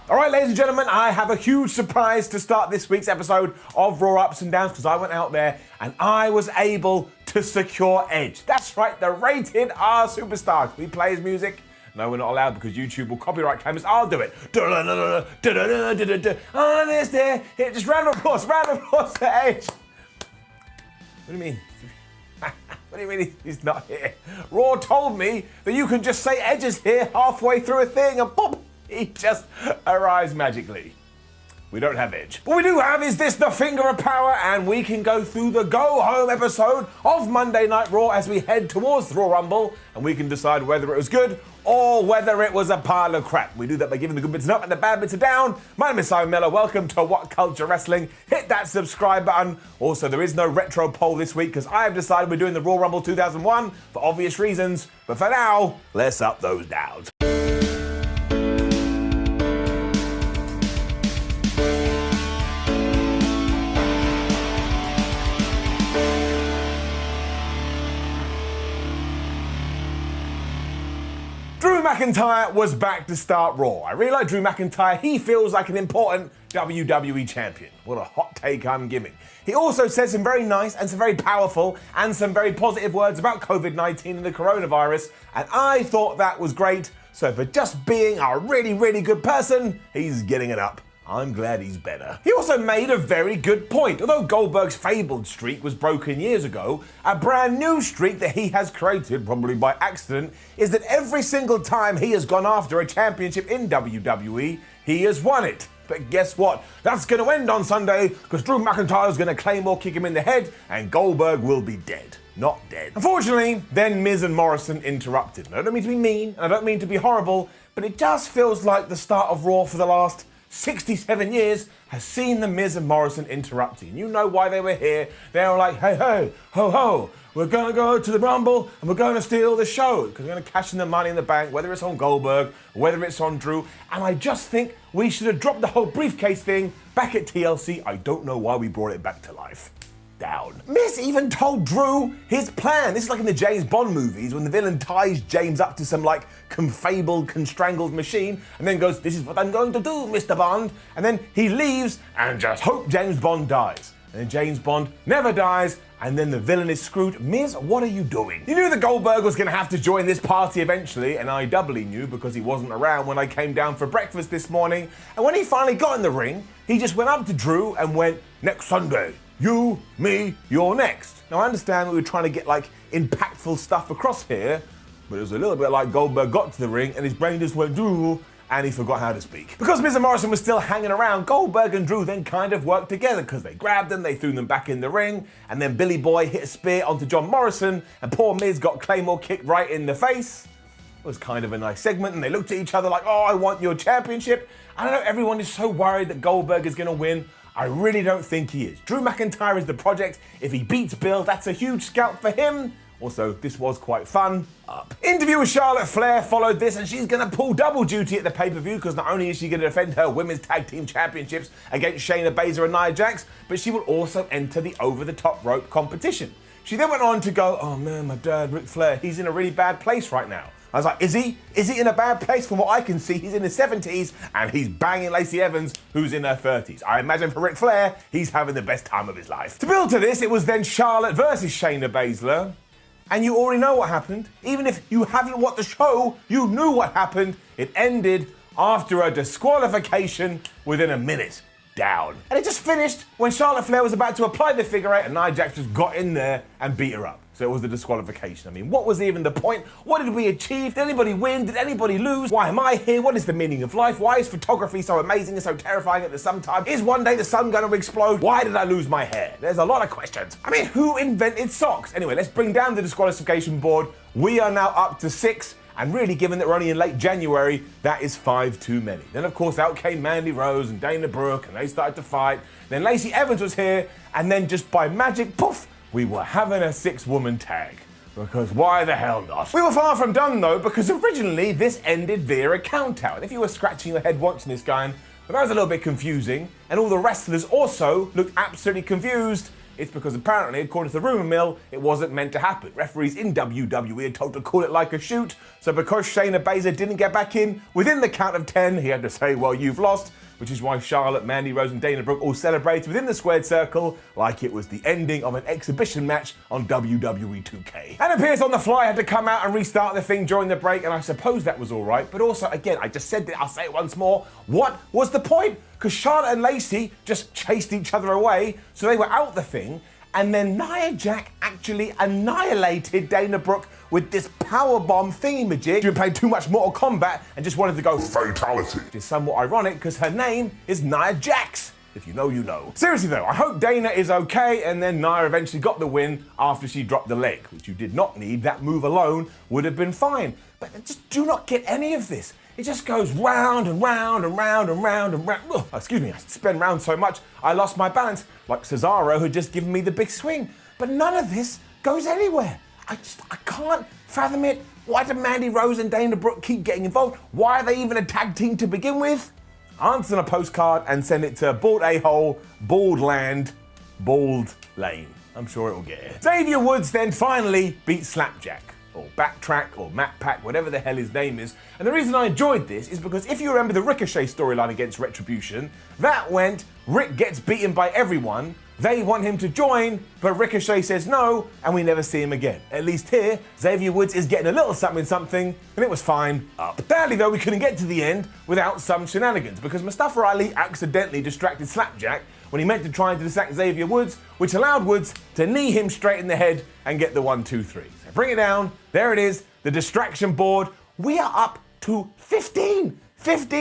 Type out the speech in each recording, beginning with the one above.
All right, ladies and gentlemen, I have a huge surprise to start this week's episode of Raw Ups and Downs because I went out there and I was able to secure Edge. That's right, the rated R superstar. Can we play his music? No, we're not allowed because YouTube will copyright claim us. I'll do it. Oh, there's there. Here, just round of applause to Edge. What do you mean? What do you mean he's not here? Raw told me that you can just say Edge is here halfway through a thing and pop, he just arrives magically. We don't have Edge. What we do have is this, the Finger of Power, and we can go through the go-home episode of Monday Night Raw as we head towards the Raw Rumble, and we can decide whether it was good or whether it was a pile of crap. We do that by giving the good bits up and the bad bits are down. My name is Simon Miller. Welcome to What Culture Wrestling. Hit that subscribe button. Also, there is no retro poll this week because I have decided we're doing the Raw Rumble 2001 for obvious reasons. But for now, let's up those downs. Drew McIntyre was back to start Raw. I really like Drew McIntyre. He feels like an important WWE champion. What a hot take I'm giving. He also said some very nice and some very powerful and some very positive words about COVID-19 and the coronavirus, and I thought that was great. So for just being a really, really good person, he's getting it up. I'm glad he's better. He also made a very good point. Although Goldberg's fabled streak was broken years ago, a brand new streak that he has created, probably by accident, is that every single time he has gone after a championship in WWE, he has won it. But guess what? That's going to end on Sunday because Drew McIntyre is going to Claymore kick him in the head and Goldberg will be dead. Not dead. Unfortunately, then Miz and Morrison interrupted. And I don't mean to be mean, and I don't mean to be horrible, but it just feels like the start of Raw for the last 67 years has seen the Miz and Morrison interrupting. You know why they were here. They were like, hey, hey, ho, ho, we're going to go to the Rumble and we're going to steal the show because we're going to cash in the money in the bank, whether it's on Goldberg or whether it's on Drew. And I just think we should have dropped the whole briefcase thing back at TLC. I don't know why we brought it back to life. Down. Miz even told Drew his plan. This is like in the James Bond movies when the villain ties James up to some like confabled, constrangled machine and then goes, this is what I'm going to do, Mr. Bond. And then he leaves and just hope James Bond dies. And then James Bond never dies and then the villain is screwed. Miz, what are you doing? You knew that Goldberg was going to have to join this party eventually, and I doubly knew because he wasn't around when I came down for breakfast this morning. And when he finally got in the ring, he just went up to Drew and went, next Sunday. You, me, you're next. Now I understand we were trying to get like impactful stuff across here, but it was a little bit like Goldberg got to the ring and his brain just went Drew and he forgot how to speak. Because Miz and Morrison was still hanging around, Goldberg and Drew then kind of worked together because they grabbed them, they threw them back in the ring, and then Billy Boy hit a spear onto John Morrison and poor Miz got Claymore kicked right in the face. It was kind of a nice segment and they looked at each other like, oh, I want your championship. I don't know, everyone is so worried that Goldberg is going to win. I really don't think he is. Drew McIntyre is the project. If he beats Bill, that's a huge scalp for him. Also, this was quite fun. Up. Interview with Charlotte Flair followed this, and she's going to pull double duty at the pay-per-view because not only is she going to defend her women's tag team championships against Shayna Basler and Nia Jax, but she will also enter the over-the-top rope competition. She then went on to go, oh man, my dad, Ric Flair, he's in a really bad place right now. I was like, is he? Is he in a bad place? From what I can see, he's in his 70s and he's banging Lacey Evans, who's in her 30s. I imagine for Ric Flair, he's having the best time of his life. To build to this, it was then Charlotte versus Shayna Basler. And you already know what happened. Even if you haven't watched the show, you knew what happened. It ended after a disqualification within a minute. Down. And it just finished when Charlotte Flair was about to apply the figure eight and Nia Jax just got in there and beat her up. So it was the disqualification. I mean, what was even the point? What did we achieve? Did anybody win? Did anybody lose? Why am I here? What is the meaning of life? Why is photography so amazing and so terrifying at the same time? Is one day the sun going to explode? Why did I lose my hair? There's a lot of questions. I mean, who invented socks? Anyway, let's bring down the disqualification board. We are now up to 6. And really, given that we're only in late January, that is 5 too many. Then, of course, out came Mandy Rose and Dana Brooke, and they started to fight. Then Lacey Evans was here, and then just by magic, poof, we were having a 6-woman tag. Because why the hell not? We were far from done, though, because originally this ended via a count-out. And if you were scratching your head watching this going, well, that was a little bit confusing, and all the wrestlers also looked absolutely confused, It's because apparently, according to the rumour mill, it wasn't meant to happen. Referees in WWE are told to call it like a shoot, so because Shayna Basler didn't get back in within the count of 10, he had to say, well, you've lost, which is why Charlotte, Mandy Rose and Dana Brooke all celebrated within the squared circle like it was the ending of an exhibition match on WWE 2K. And Pierce on the fly had to come out and restart the thing during the break, and I suppose that was all right, but also, again, I just said that, I'll say it once more, what was the point? Because Charlotte and Lacey just chased each other away, so they were out the thing, and then Nia Jax actually annihilated Dana Brooke with this powerbomb thingamajig. She had played too much Mortal Kombat and just wanted to go fatality. Which is somewhat ironic because her name is Nia Jax. If you know, you know. Seriously though, I hope Dana is okay, and then Nia eventually got the win after she dropped the leg, which you did not need. That move alone would have been fine. But I just do not get any of this. It just goes round and round and round and round and round. Oh, excuse me, I spin round so much, I lost my balance, like Cesaro had just given me the big swing. But none of this goes anywhere. I can't fathom it. Why do Mandy Rose and Dana Brooke keep getting involved? Why are they even a tag team to begin with? Answer on a postcard and send it to Bald A-hole, Bald Land, Bald Lane. I'm sure it will get here. Xavier Woods then finally beat Slapjack, or Backtrack, or Matt Pack, whatever the hell his name is. And the reason I enjoyed this is because if you remember the Ricochet storyline against Retribution, that went, Rick gets beaten by everyone, they want him to join, but Ricochet says no, and we never see him again. At least here, Xavier Woods is getting a little something, and it was fine up. Sadly though, we couldn't get to the end without some shenanigans, because Mustafa Ali accidentally distracted Slapjack when he meant to try and distract Xavier Woods, which allowed Woods to knee him straight in the head and get the 1, 2, 3. So bring it down, there it is, the distraction board. We are up to 15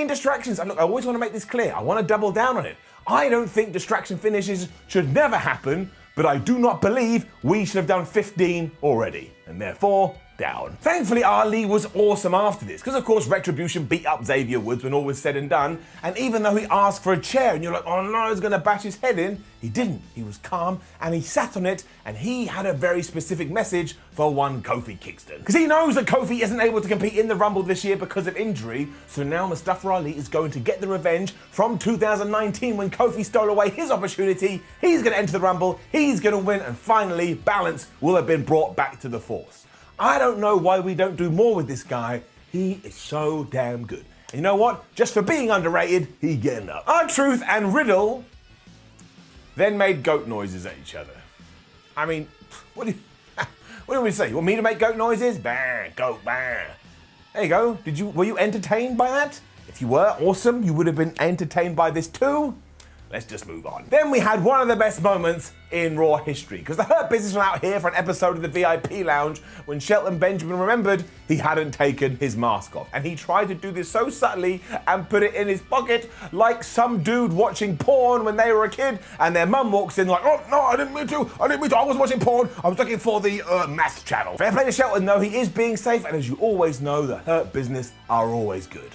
distractions. And look, I always want to make this clear, I want to double down on it. I don't think distraction finishes should never happen, but I do not believe we should have done 15 already, and therefore, down. Thankfully, Ali was awesome after this, because of course Retribution beat up Xavier Woods when all was said and done, and even though he asked for a chair and you're like, oh no, he's gonna bash his head in, he didn't. He was calm and he sat on it, and he had a very specific message for one Kofi Kingston. Because he knows that Kofi isn't able to compete in the Rumble this year because of injury, so now Mustafa Ali is going to get the revenge from 2019 when Kofi stole away his opportunity. He's gonna enter the Rumble, he's gonna win, and finally balance will have been brought back to the Force. I don't know why we don't do more with this guy. He is so damn good. And you know what? Just for being underrated, he getting up. R-Truth and Riddle then made goat noises at each other. I mean, what do we say? You want me to make goat noises? Bah, goat, bah. There you go. Were you entertained by that? If you were, awesome. You would have been entertained by this too. Let's just move on. Then we had one of the best moments in Raw history, because the Hurt Business were out here for an episode of the VIP Lounge when Shelton Benjamin remembered he hadn't taken his mask off. And he tried to do this so subtly and put it in his pocket like some dude watching porn when they were a kid, and their mum walks in like, oh no, I didn't mean to, I wasn't watching porn, I was looking for the math channel. Fair play to Shelton though, he is being safe, and as you always know, the Hurt Business are always good.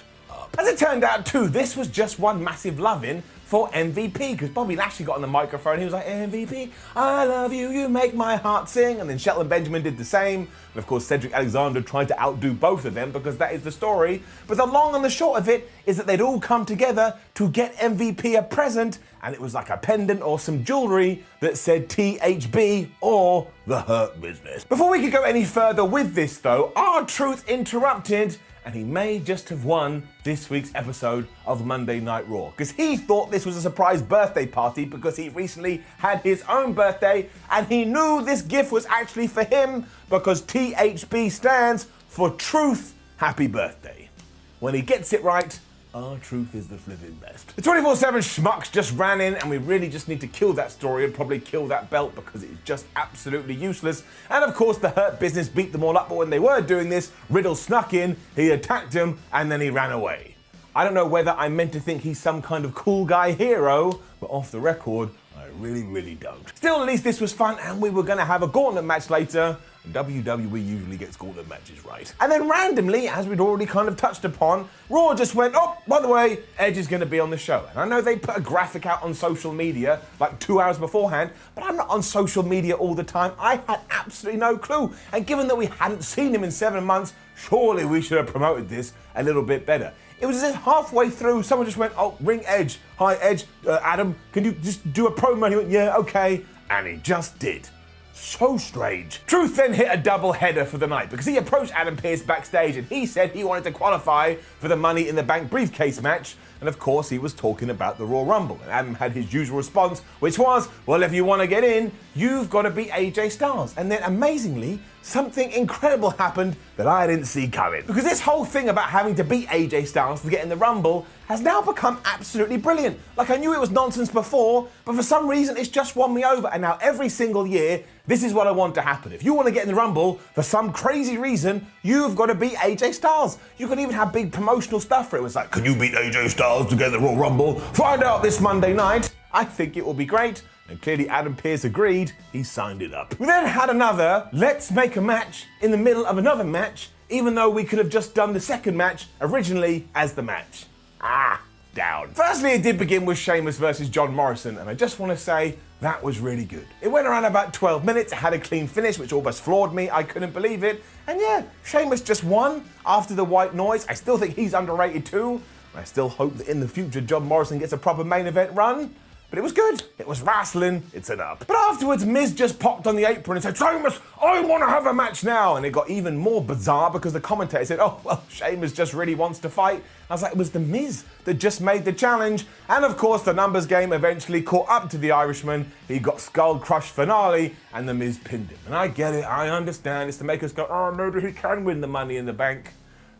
As it turned out too, this was just one massive love-in for MVP, because Bobby Lashley got on the microphone, he was like, MVP, I love you, you make my heart sing, and then Shelton Benjamin did the same, and of course Cedric Alexander tried to outdo both of them, because that is the story, but the long and the short of it is that they'd all come together to get MVP a present, and it was like a pendant or some jewelry that said THB or the Hurt Business. Before we could go any further with this though, R-Truth interrupted, and he may just have won this week's episode of Monday Night Raw, because he thought this was a surprise birthday party because he recently had his own birthday, and he knew this gift was actually for him because THB stands for Truth Happy Birthday. When he gets it right, R-Truth is the flipping best. The 24/7 schmucks just ran in, and we really just need to kill that story and probably kill that belt because it's just absolutely useless. And of course the Hurt Business beat them all up, but when they were doing this, Riddle snuck in, he attacked him, and then he ran away. I don't know whether I'm meant to think he's some kind of cool guy hero, but off the record, I really don't. Still, at least this was fun, and we were gonna have a gauntlet match later. WWE usually gets gauntlet matches right. And then randomly, as we'd already kind of touched upon, Raw just went, oh, by the way, Edge is going to be on the show. And I know they put a graphic out on social media like 2 hours beforehand, but I'm not on social media all the time. I had absolutely no clue. And given that we hadn't seen him in 7 months, surely we should have promoted this a little bit better. It was as if halfway through, someone just went, oh, ring Edge. Hi, Edge. Adam, can you just do a promo? And he went, yeah, okay. And he just did. So strange. Truth then hit a double header for the night because he approached Adam Pearce backstage and he said he wanted to qualify for the Money in the Bank briefcase match. And of course he was talking about the Royal Rumble. And Adam had his usual response, which was, well, if you want to get in, you've got to beat AJ Styles. And then amazingly, something incredible happened that I didn't see coming. Because this whole thing about having to beat AJ Styles to get in the Rumble has now become absolutely brilliant. Like, I knew it was nonsense before, but for some reason it's just won me over. And now every single year, this is what I want to happen. If you want to get in the Rumble, for some crazy reason, you've got to beat AJ Styles. You can even have big promotional stuff for it. It was like, can you beat AJ Styles to get in the Royal Rumble? Find out this Monday night. I think it will be great. And clearly Adam Pearce agreed. He signed it up. We then had another, let's make a match in the middle of another match, even though we could have just done the second match originally as the match. Down. Firstly, it did begin with Sheamus versus John Morrison, and I just want to say that was really good. It went around about 12 minutes, it had a clean finish, which almost floored me. I couldn't believe it. And yeah, Sheamus just won after the white noise. I still think he's underrated too. I still hope that in the future John Morrison gets a proper main event run. But it was good. It was wrestling. It's an up. But afterwards, Miz just popped on the apron and said, Sheamus, I want to have a match now. And it got even more bizarre because the commentator said, oh, well, Sheamus just really wants to fight. I was like, it was the Miz that just made the challenge. And of course, the numbers game eventually caught up to the Irishman. He got skull crushed finale and the Miz pinned him. And I get it. I understand. It's to make us go, oh, maybe he can win the Money in the Bank.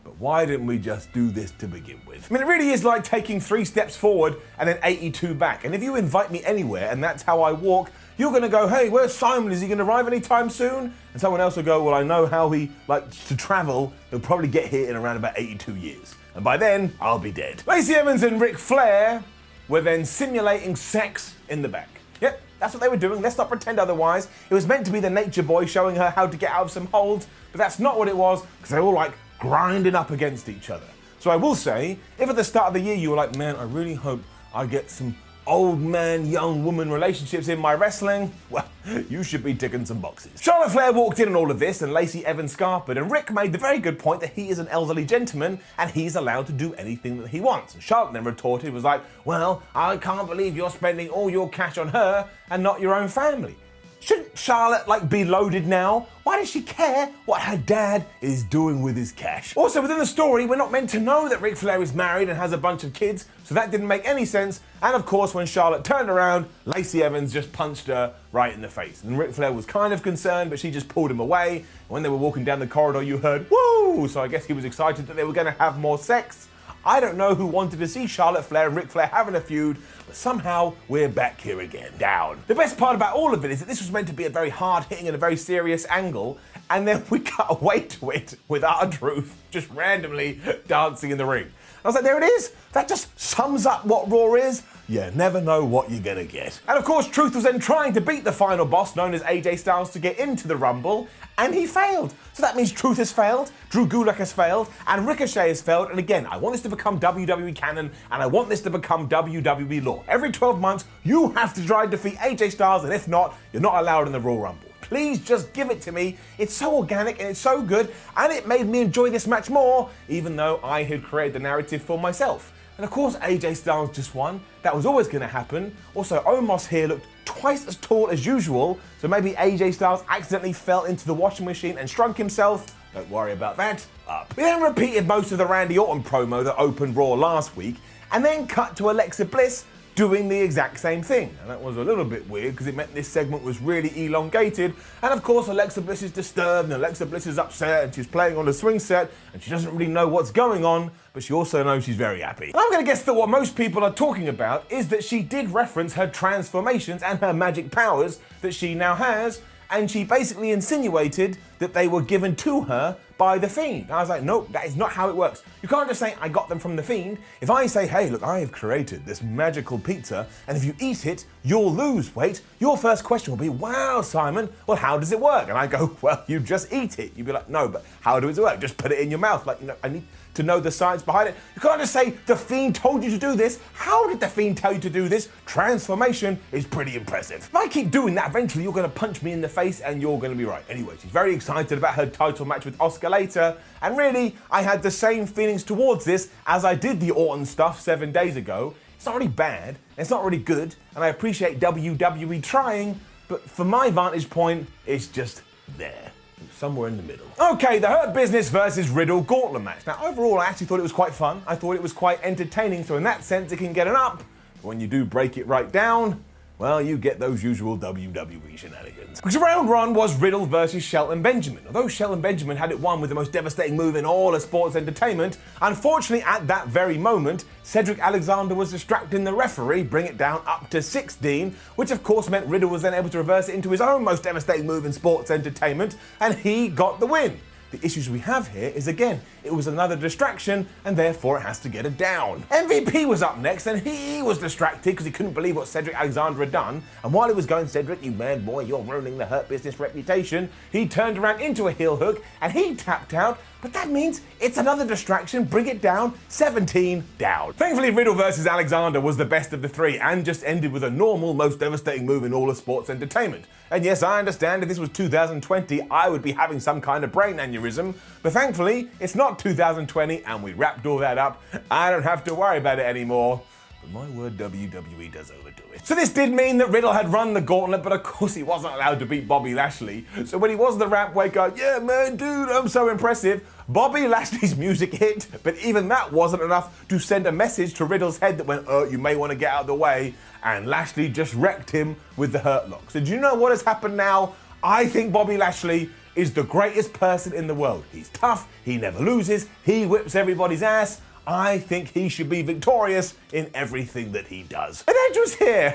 But why didn't we just do this to begin with? I mean, it really is like taking 3 steps forward and then 82 back. And if you invite me anywhere and that's how I walk, you're going to go, hey, where's Simon? Is he going to arrive anytime soon? And someone else will go, well, I know how he likes to travel. He'll probably get here in around about 82 years. And by then, I'll be dead. Lacey Evans and Ric Flair were then simulating sex in the back. Yep, that's what they were doing. Let's not pretend otherwise. It was meant to be the nature boy showing her how to get out of some holds, but that's not what it was because they're all like, grinding up against each other. So I will say, if at the start of the year you were like, man, I really hope I get some old man, young woman relationships in my wrestling, well, you should be ticking some boxes. Charlotte Flair walked in on all of this and Lacey Evans scarpered, and Rick made the very good point that he is an elderly gentleman and he's allowed to do anything that he wants. And Charlotte then retorted, was like, well, I can't believe you're spending all your cash on her and not your own family. Shouldn't Charlotte be loaded now? Why does she care what her dad is doing with his cash? Also, within the story, we're not meant to know that Ric Flair is married and has a bunch of kids, so that didn't make any sense. And of course, when Charlotte turned around, Lacey Evans just punched her right in the face. And Ric Flair was kind of concerned, but she just pulled him away. And when they were walking down the corridor, you heard, woo! So I guess he was excited that they were going to have more sex. I don't know who wanted to see Charlotte Flair and Ric Flair having a feud, but somehow we're back here again. Down. The best part about all of it is that this was meant to be a very hard-hitting and a very serious angle, and then we cut away to it with R-Truth just randomly dancing in the ring. I was like, there it is. That just sums up what Raw is. You never know what you're gonna get. And of course, Truth was then trying to beat the final boss, known as AJ Styles, to get into the Rumble, and he failed. So that means Truth has failed, Drew Gulak has failed, and Ricochet has failed. And again, I want this to become WWE canon, and I want this to become WWE law. Every 12 months, you have to try and defeat AJ Styles, and if not, you're not allowed in the Royal Rumble. Please just give it to me. It's so organic and it's so good, and it made me enjoy this match more, even though I had created the narrative for myself. And of course, AJ Styles just won. That was always going to happen. Also, Omos here looked twice as tall as usual, so maybe AJ Styles accidentally fell into the washing machine and shrunk himself. Don't worry about that. Up. We then repeated most of the Randy Orton promo that opened Raw last week, and then cut to Alexa Bliss doing the exact same thing. And that was a little bit weird because it meant this segment was really elongated. And of course, Alexa Bliss is disturbed and Alexa Bliss is upset and she's playing on a swing set and she doesn't really know what's going on, but she also knows she's very happy. And I'm going to guess that what most people are talking about is that she did reference her transformations and her magic powers that she now has, and she basically insinuated that they were given to her by the Fiend. And I was like, nope, that is not how it works. You can't just say, I got them from the Fiend. If I say, hey, look, I have created this magical pizza, and if you eat it, you'll lose weight, your first question will be, wow, Simon, well, how does it work? And I go, well, you just eat it. You'd be like, no, but how does it work? Just put it in your mouth. Like, I need to know the science behind it. You can't just say, the Fiend told you to do this. How did the Fiend tell you to do this? Transformation is pretty impressive. If I keep doing that, eventually you're going to punch me in the face and you're going to be right. Anyway, she's very excited about her title match with Asuka later, and really, I had the same feelings towards this as I did the Orton stuff 7 days ago. It's not really bad, it's not really good, and I appreciate WWE trying, but from my vantage point, it's just there. Somewhere in the middle. Okay, the Hurt Business versus Riddle gauntlet match. Now, overall, I actually thought it was quite fun. I thought it was quite entertaining, so in that sense, it can get an up. But when you do break it right down, well, you get those usual WWE shenanigans. Because round one was Riddle versus Shelton Benjamin. Although Shelton Benjamin had it won with the most devastating move in all of sports entertainment, unfortunately at that very moment, Cedric Alexander was distracting the referee, bring it down up to 16, which of course meant Riddle was then able to reverse it into his own most devastating move in sports entertainment, and he got the win. The issues we have here is, again, it was another distraction and therefore it has to get a down. MVP was up next and he was distracted because he couldn't believe what Cedric Alexander had done. And while he was going, "Cedric, you mad boy, you're ruining the Hurt Business reputation," he turned around into a heel hook and he tapped out. But that means it's another distraction, bring it down, 17 down. Thankfully, Riddle versus Alexander was the best of the three and just ended with a normal, most devastating move in all of sports entertainment. And yes, I understand if this was 2020, I would be having some kind of brain aneurysm, but thankfully, it's not 2020 and we wrapped all that up. I don't have to worry about it anymore. But my word, WWE does overdo it. So this did mean that Riddle had run the gauntlet, but of course he wasn't allowed to beat Bobby Lashley. So when he was the rampway going, "Yeah man, dude, I'm so impressive," Bobby Lashley's music hit, but even that wasn't enough to send a message to Riddle's head that went, "Oh, you may want to get out of the way," and Lashley just wrecked him with the Hurt Lock. So do you know what has happened now? I think Bobby Lashley is the greatest person in the world. He's tough, he never loses, he whips everybody's ass. I think he should be victorious in everything that he does. And Edge was here.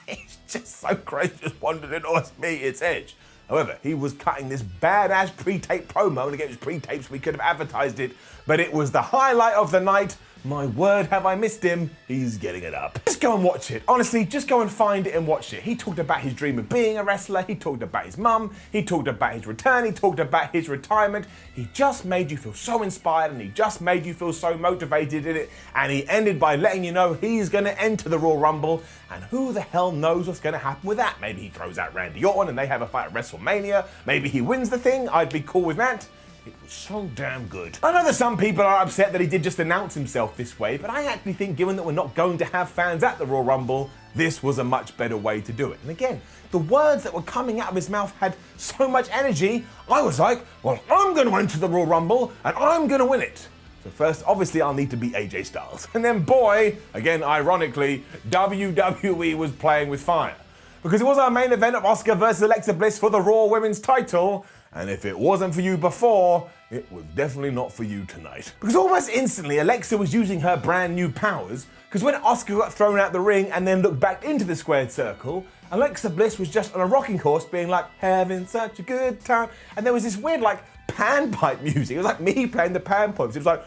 It's just so crazy, just wondering, "Oh, it's me, it's Edge." However, he was cutting this badass pre-tape promo, and again, it was pre-tapes, we could have advertised it, but it was the highlight of the night. My word, have I missed him? He's getting it up. Just go and watch it. Honestly, just go and find it and watch it. He talked about his dream of being a wrestler. He talked about his mum. He talked about his return. He talked about his retirement. He just made you feel so inspired and he just made you feel so motivated in it. And he ended by letting you know he's going to enter the Royal Rumble. And who the hell knows what's going to happen with that? Maybe he throws out Randy Orton and they have a fight at WrestleMania. Maybe he wins the thing. I'd be cool with that. It was so damn good. I know that some people are upset that he did just announce himself this way, but I actually think given that we're not going to have fans at the Royal Rumble, this was a much better way to do it. And again, the words that were coming out of his mouth had so much energy, I was like, well, I'm going to enter the Royal Rumble and I'm going to win it. So first, obviously, I'll need to beat AJ Styles. And then, boy, again, ironically, WWE was playing with fire. Because it was our main event of Asuka versus Alexa Bliss for the Raw Women's title. And if it wasn't for you before, it was definitely not for you tonight. Because almost instantly, Alexa was using her brand new powers, because when Asuka got thrown out the ring and then looked back into the squared circle, Alexa Bliss was just on a rocking horse being like, "Having such a good time." And there was this weird like panpipe music. It was like me playing the panpipes. It was like,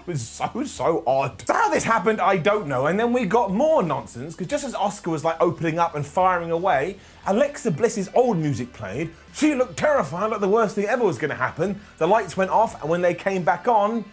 it was so odd. So how this happened, I don't know. And then we got more nonsense, because just as Asuka was like opening up and firing away, Alexa Bliss's old music played. She looked terrified, like the worst thing ever was going to happen. The lights went off, and when they came back on,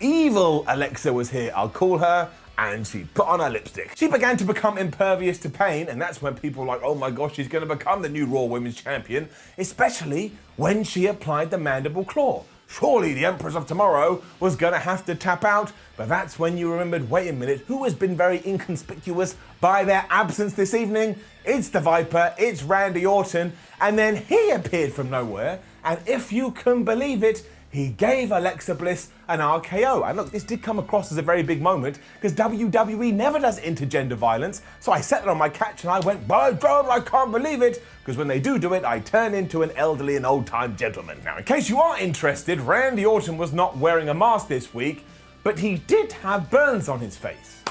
evil Alexa was here, I'll call her, and she put on her lipstick. She began to become impervious to pain, and that's when people were like, "Oh my gosh, she's going to become the new Raw Women's Champion," especially when she applied the mandible claw. Surely the Empress of Tomorrow was going to have to tap out, but that's when you remembered, wait a minute, who has been very inconspicuous by their absence this evening? It's the Viper, it's Randy Orton, and then he appeared from nowhere, and if you can believe it, he gave Alexa Bliss an RKO. And look, this did come across as a very big moment because WWE never does intergender violence. So I settled on my catch and I went, "By God, I can't believe it." Because when they do it, I turn into an elderly and old-time gentleman. Now, in case you are interested, Randy Orton was not wearing a mask this week, but he did have burns on his face.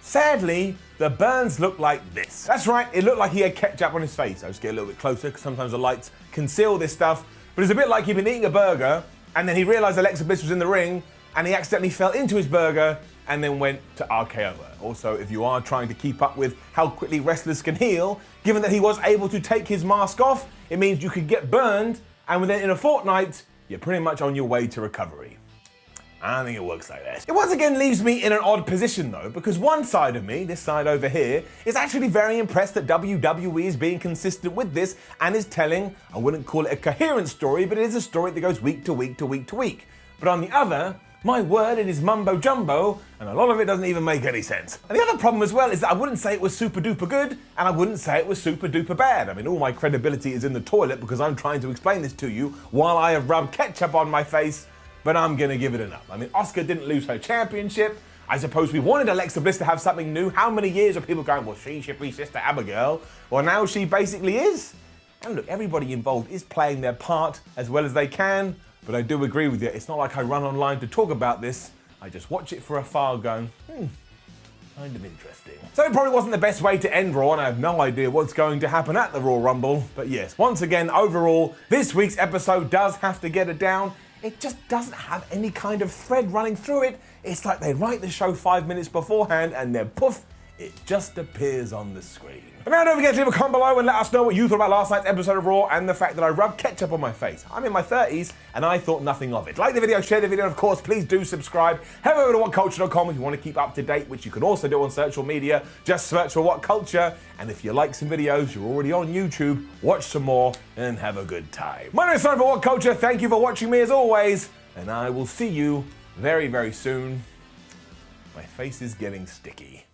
Sadly, the burns looked like this. That's right, it looked like he had ketchup on his face. I'll just get a little bit closer because sometimes the lights conceal this stuff. But it's a bit like he'd been eating a burger and then he realized Alexa Bliss was in the ring and he accidentally fell into his burger and then went to RKO her. Also, if you are trying to keep up with how quickly wrestlers can heal, given that he was able to take his mask off, it means you could get burned and within a fortnight, you're pretty much on your way to recovery. I don't think it works like that. It once again leaves me in an odd position though, because one side of me, this side over here, is actually very impressed that WWE is being consistent with this and is telling, I wouldn't call it a coherent story, but it is a story that goes week to week to week to week. But on the other, My word, it is mumbo jumbo, and a lot of it doesn't even make any sense. And the other problem as well is that I wouldn't say it was super duper good, and I wouldn't say it was super duper bad. I mean, all my credibility is in the toilet because I'm trying to explain this to you while I have rubbed ketchup on my face, but I'm gonna give it an up. I mean, Asuka didn't lose her championship. I suppose we wanted Alexa Bliss to have something new. How many years are people going, well, she should be Sister Abigail? Well, now she basically is. And look, everybody involved is playing their part as well as they can, but I do agree with you. It's not like I run online to talk about this. I just watch it from afar going, kind of interesting. So it probably wasn't the best way to end Raw, and I have no idea what's going to happen at the Royal Rumble. But yes, once again, overall, this week's episode does have to get it down. It just doesn't have any kind of thread running through it. It's like they write the show 5 minutes beforehand and then poof, it just appears on the screen. But now don't forget to leave a comment below and let us know what you thought about last night's episode of Raw and the fact that I rubbed ketchup on my face. I'm in my 30s and I thought nothing of it. Like the video, share the video, and of course, please do subscribe. Head over to WhatCulture.com if you want to keep up to date, which you can also do on social media. Just search for WhatCulture. And if you like some videos, you're already on YouTube, watch some more and have a good time. My name is Simon for WhatCulture. Thank you for watching me as always, and I will see you very, very soon. My face is getting sticky.